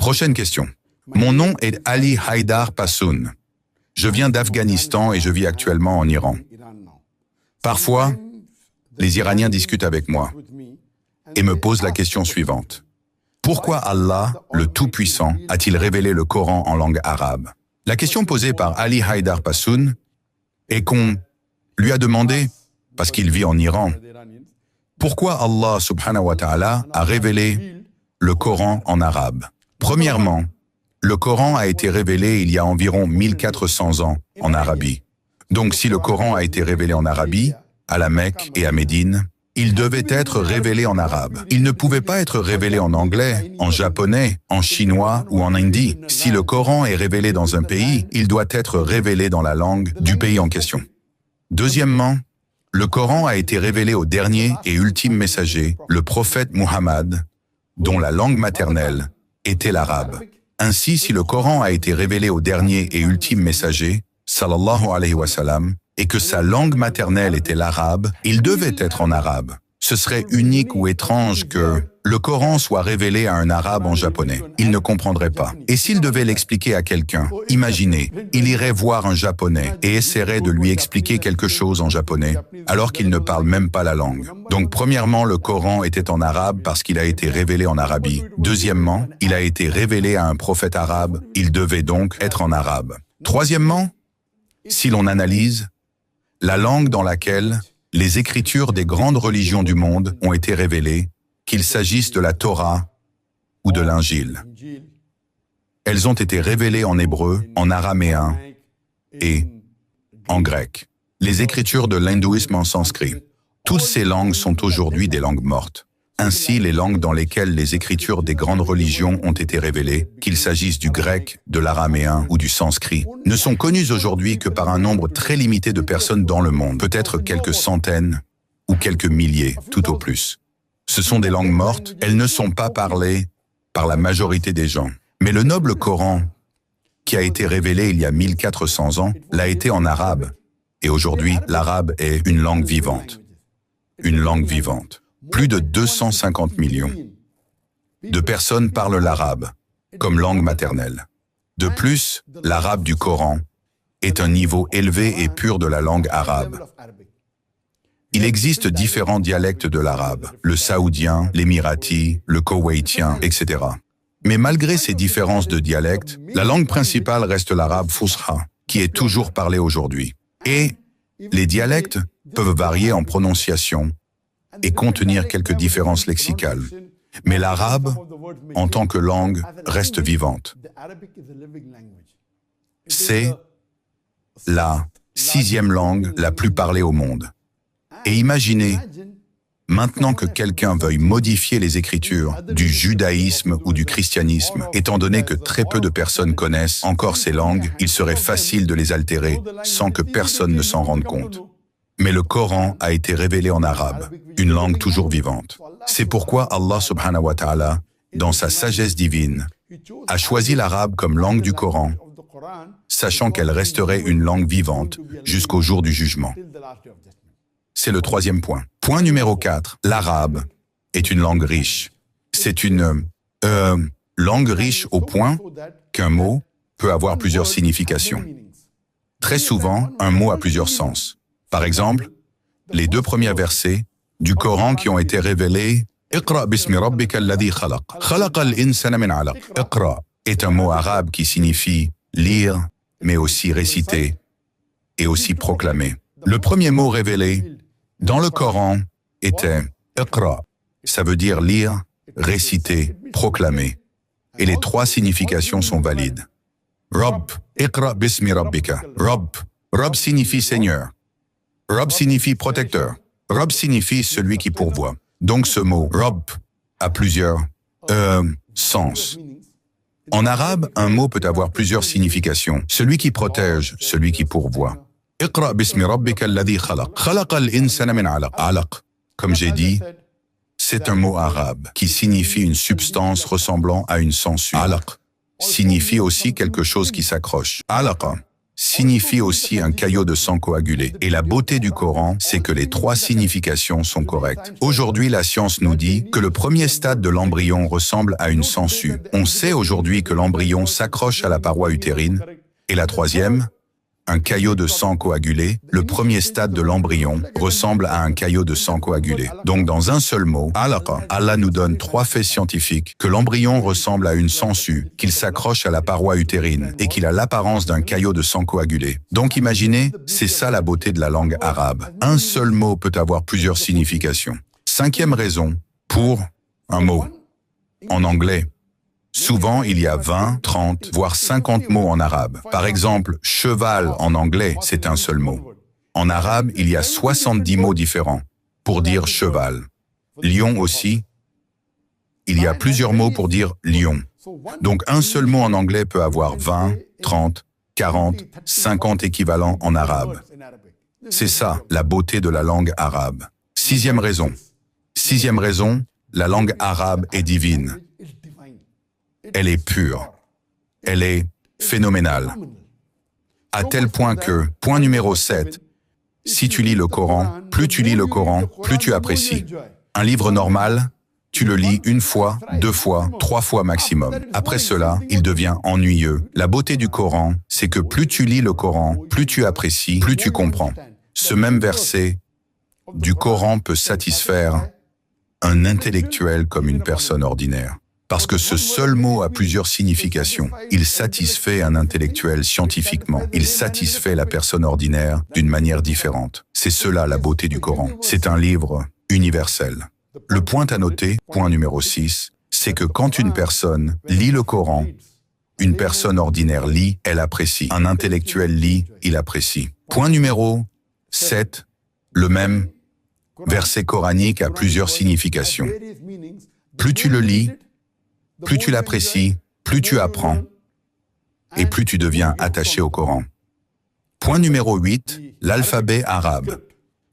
Prochaine question. Mon nom est Ali Haïdar Passoun. Je viens d'Afghanistan et je vis actuellement en Iran. Parfois, les Iraniens discutent avec moi et me posent la question suivante. Pourquoi Allah, le Tout-Puissant, a-t-il révélé le Coran en langue arabe? La question posée par Ali Haïdar Passoun est qu'on lui a demandé, parce qu'il vit en Iran, pourquoi Allah subhanahu wa ta'ala a révélé le Coran en arabe. Premièrement, le Coran a été révélé il y a environ 1400 ans en Arabie. Donc si le Coran a été révélé en Arabie, à la Mecque et à Médine, il devait être révélé en arabe. Il ne pouvait pas être révélé en anglais, en japonais, en chinois ou en hindi. Si le Coran est révélé dans un pays, il doit être révélé dans la langue du pays en question. Deuxièmement, le Coran a été révélé au dernier et ultime messager, le prophète Muhammad, dont la langue maternelle était l'arabe. Ainsi, si le Coran a été révélé au dernier et ultime messager, sallallahu alayhi wa sallam, et que sa langue maternelle était l'arabe, il devait être en arabe. Ce serait unique ou étrange que le Coran soit révélé à un arabe en japonais. Il ne comprendrait pas. Et s'il devait l'expliquer à quelqu'un, imaginez, il irait voir un japonais et essaierait de lui expliquer quelque chose en japonais, alors qu'il ne parle même pas la langue. Donc premièrement, le Coran était en arabe parce qu'il a été révélé en Arabie. Deuxièmement, il a été révélé à un prophète arabe, il devait donc être en arabe. Troisièmement, si l'on analyse, la langue dans laquelle les écritures des grandes religions du monde ont été révélées, qu'il s'agisse de la Torah ou de l'Injil. Elles ont été révélées en hébreu, en araméen et en grec. Les écritures de l'hindouisme en sanskrit. Toutes ces langues sont aujourd'hui des langues mortes. Ainsi, les langues dans lesquelles les écritures des grandes religions ont été révélées, qu'il s'agisse du grec, de l'araméen ou du sanskrit, ne sont connues aujourd'hui que par un nombre très limité de personnes dans le monde, peut-être quelques centaines ou quelques milliers, tout au plus. Ce sont des langues mortes, elles ne sont pas parlées par la majorité des gens. Mais le noble Coran, qui a été révélé il y a 1400 ans, l'a été en arabe. Et aujourd'hui, l'arabe est une langue vivante. Une langue vivante. Plus de 250 millions de personnes parlent l'arabe comme langue maternelle. De plus, l'arabe du Coran est un niveau élevé et pur de la langue arabe. Il existe différents dialectes de l'arabe, le saoudien, l'émirati, le koweïtien, etc. Mais malgré ces différences de dialectes, la langue principale reste l'arabe fusha, qui est toujours parlé aujourd'hui. Et les dialectes peuvent varier en prononciation et contenir quelques différences lexicales. Mais l'arabe, en tant que langue, reste vivante. C'est la 6e langue la plus parlée au monde. Et imaginez, maintenant que quelqu'un veuille modifier les écritures du judaïsme ou du christianisme, étant donné que très peu de personnes connaissent encore ces langues, il serait facile de les altérer sans que personne ne s'en rende compte. Mais le Coran a été révélé en arabe, une langue toujours vivante. C'est pourquoi Allah subhanahu wa ta'ala, dans sa sagesse divine, a choisi l'arabe comme langue du Coran, sachant qu'elle resterait une langue vivante jusqu'au jour du jugement. C'est le 3e point. Point numéro 4, l'arabe est une langue riche. C'est une langue riche au point qu'un mot peut avoir plusieurs significations. Très souvent, un mot a plusieurs sens. Par exemple, les 2 premiers versets du Coran qui ont été révélés, « Iqra bismi rabbika alladhi khalaq. Khalaqa al-insana min alaq. Iqra » est un mot arabe qui signifie lire, mais aussi réciter et aussi proclamer. Le premier mot révélé dans le Coran était « Iqra ». Ça veut dire lire, réciter, proclamer. Et les 3 significations sont valides. Rabb, Iqra bismi rabbika. Rabb. Rabb signifie Seigneur. Rabb signifie protecteur. Rabb signifie celui qui pourvoit. Donc ce mot Rabb a plusieurs sens. En arabe, un mot peut avoir plusieurs significations. Celui qui protège, celui qui pourvoit. Iqra bismi rabbika alladhi khalaq. Khalaqa al-insana min alaq. Alaq, comme j'ai dit, c'est un mot arabe qui signifie une substance ressemblant à une sangsue. Alaq signifie aussi quelque chose qui s'accroche. Alaqa signifie aussi un caillot de sang coagulé. Et la beauté du Coran, c'est que les trois significations sont correctes. Aujourd'hui, la science nous dit que le premier stade de l'embryon ressemble à une sangsue. On sait aujourd'hui que l'embryon s'accroche à la paroi utérine. Et la troisième, un caillot de sang coagulé, le premier stade de l'embryon, ressemble à un caillot de sang coagulé. Donc dans un seul mot, Allah nous donne trois faits scientifiques, que l'embryon ressemble à une sangsue, qu'il s'accroche à la paroi utérine et qu'il a l'apparence d'un caillot de sang coagulé. Donc imaginez, c'est ça la beauté de la langue arabe. Un seul mot peut avoir plusieurs significations. Cinquième raison, pour un mot. En anglais, souvent, il y a 20, 30, voire 50 mots en arabe. Par exemple, cheval en anglais, c'est un seul mot. En arabe, il y a 70 mots différents pour dire cheval. Lion aussi, il y a plusieurs mots pour dire lion. Donc un seul mot en anglais peut avoir 20, 30, 40, 50 équivalents en arabe. C'est ça, la beauté de la langue arabe. Sixième raison, la langue arabe est divine. Elle est pure. Elle est phénoménale. À tel point que, point numéro 7, si tu lis le Coran, plus tu lis le Coran, plus tu apprécies. Un livre normal, tu le lis une fois, 2 fois, 3 fois maximum. Après cela, il devient ennuyeux. La beauté du Coran, c'est que plus tu lis le Coran, plus tu apprécies, plus tu comprends. Ce même verset du Coran peut satisfaire un intellectuel comme une personne ordinaire. Parce que ce seul mot a plusieurs significations. Il satisfait un intellectuel scientifiquement. Il satisfait la personne ordinaire d'une manière différente. C'est cela la beauté du Coran. C'est un livre universel. Le point à noter, point numéro 6, c'est que quand une personne lit le Coran, une personne ordinaire lit, elle apprécie. Un intellectuel lit, il apprécie. Point numéro 7, le même verset coranique a plusieurs significations. Plus tu le lis, plus tu l'apprécies, plus tu apprends, et plus tu deviens attaché au Coran. Point numéro 8, l'alphabet arabe.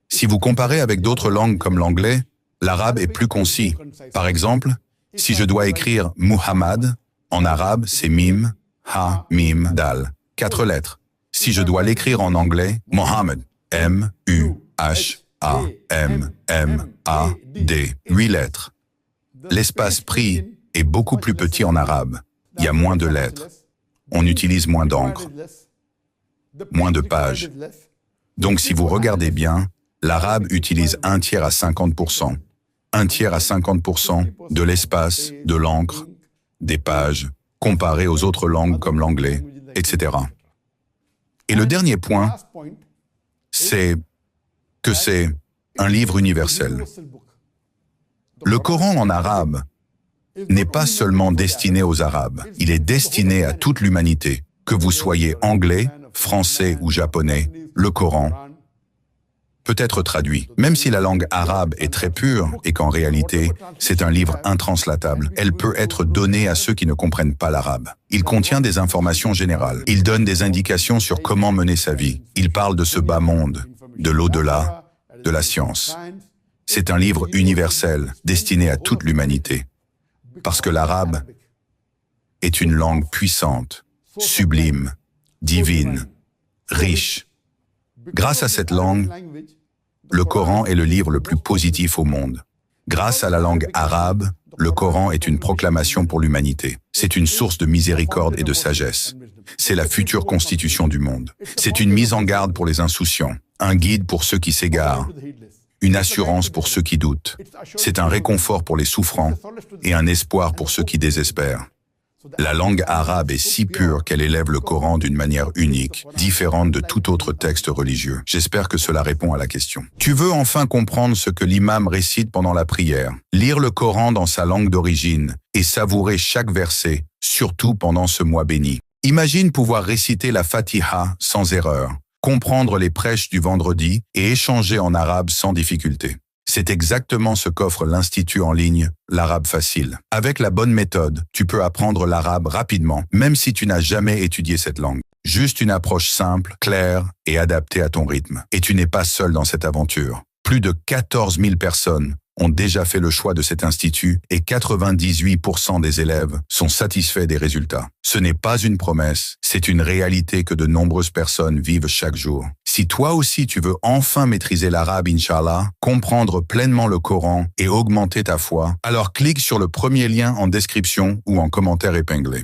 Si vous comparez avec d'autres langues comme l'anglais, l'arabe est plus concis. Par exemple, si je dois écrire Muhammad, en arabe, c'est Mim, Ha, Mim, Dal, 4 lettres. Si je dois l'écrire en anglais, Mohammed, M-U-H-A-M-M-A-D, 8 lettres. L'espace pris est beaucoup plus petit en arabe. Il y a moins de lettres. On utilise moins d'encre, moins de pages. Donc si vous regardez bien, l'arabe utilise 1/3 à 50%. 1/3 à 50% de l'espace, de l'encre, des pages, comparé aux autres langues comme l'anglais, etc. Et le dernier point, c'est que c'est un livre universel. Le Coran en arabe n'est pas seulement destiné aux Arabes, il est destiné à toute l'humanité. Que vous soyez anglais, français ou japonais, le Coran peut être traduit. Même si la langue arabe est très pure et qu'en réalité, c'est un livre intranslatable, elle peut être donnée à ceux qui ne comprennent pas l'arabe. Il contient des informations générales. Il donne des indications sur comment mener sa vie. Il parle de ce bas monde, de l'au-delà, de la science. C'est un livre universel destiné à toute l'humanité. Parce que l'arabe est une langue puissante, sublime, divine, riche. Grâce à cette langue, le Coran est le livre le plus positif au monde. Grâce à la langue arabe, le Coran est une proclamation pour l'humanité. C'est une source de miséricorde et de sagesse. C'est la future constitution du monde. C'est une mise en garde pour les insouciants, un guide pour ceux qui s'égarent, une assurance pour ceux qui doutent. C'est un réconfort pour les souffrants et un espoir pour ceux qui désespèrent. La langue arabe est si pure qu'elle élève le Coran d'une manière unique, différente de tout autre texte religieux. J'espère que cela répond à la question. Tu veux enfin comprendre ce que l'imam récite pendant la prière, lire le Coran dans sa langue d'origine et savourer chaque verset, surtout pendant ce mois béni. Imagine pouvoir réciter la Fatiha sans erreur, comprendre les prêches du vendredi et échanger en arabe sans difficulté. C'est exactement ce qu'offre l'Institut en ligne, l'arabe facile. Avec la bonne méthode, tu peux apprendre l'arabe rapidement, même si tu n'as jamais étudié cette langue. Juste une approche simple, claire et adaptée à ton rythme. Et tu n'es pas seul dans cette aventure. Plus de 14 000 personnes ont déjà fait le choix de cet institut et 98% des élèves sont satisfaits des résultats. Ce n'est pas une promesse, c'est une réalité que de nombreuses personnes vivent chaque jour. Si toi aussi tu veux enfin maîtriser l'arabe, Inch'Allah, comprendre pleinement le Coran et augmenter ta foi, alors clique sur le premier lien en description ou en commentaire épinglé.